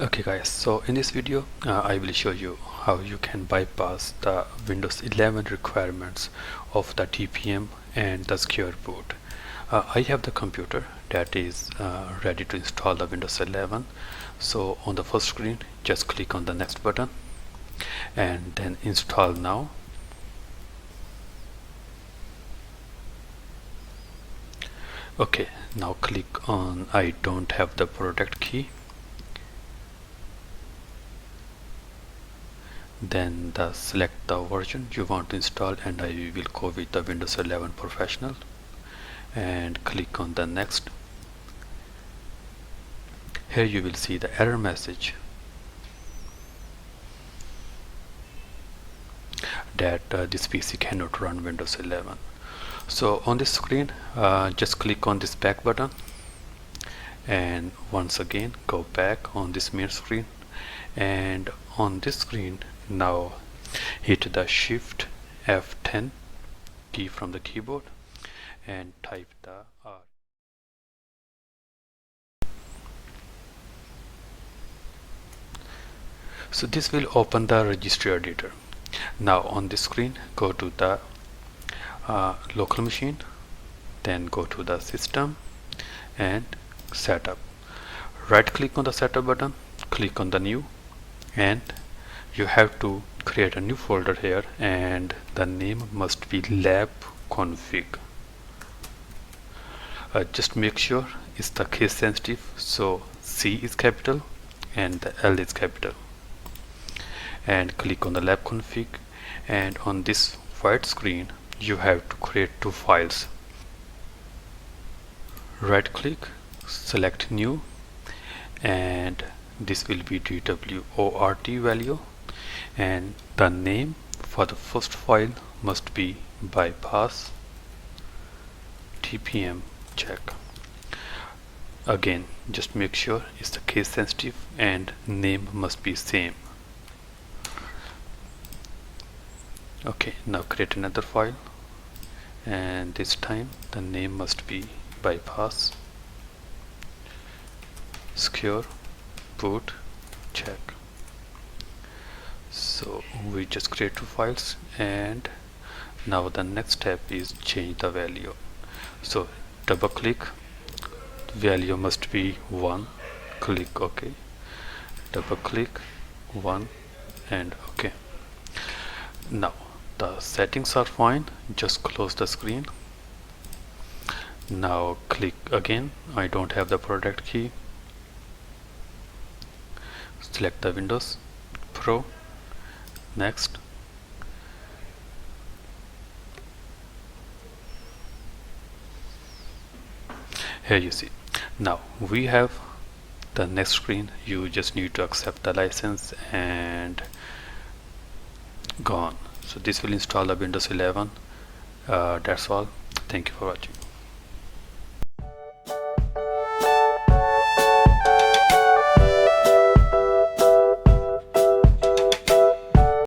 Okay guys, so in this video I will show you how you can bypass the Windows 11 requirements of the TPM and the Secure Boot. I have the computer that is ready to install the Windows 11. So on the first screen just click on the next button and then install now. Okay, now click on I don't have the product key. Then select the version you want to install, and I will go with the Windows 11 Professional and click on the next. Here you will see the error message that this PC cannot run Windows 11. So on this screen just click on this back button and once again go back on this main screen, and on this screen now hit the Shift F10 key from the keyboard and type the R. So this will open the registry editor. Now on this screen go to the local machine, then go to the system and setup. Right click on the setup button, click on the new, and you have to create a new folder here, and the name must be lab config. Just make sure it's the case sensitive, so C is capital and the L is capital, and click on the lab config. And on this white screen you have to create two files. Right click, select new, and this will be DWORT value, and the name for the first file must be bypass TPM check. Again, just make sure it's the case sensitive and name must be same. Okay, now create another file, and this time the name must be bypass secure boot check. So we just create two files, and now the next step is change the value. So double click, value must be 1, click OK, double click 1 and OK. Now the settings are fine, just close the screen. Now click again, I don't have the product key, select the Windows Pro, next. Here you see, now we have the next screen. You just need to accept the license and gone. So this will install the Windows 11. That's all. Thank you for watching.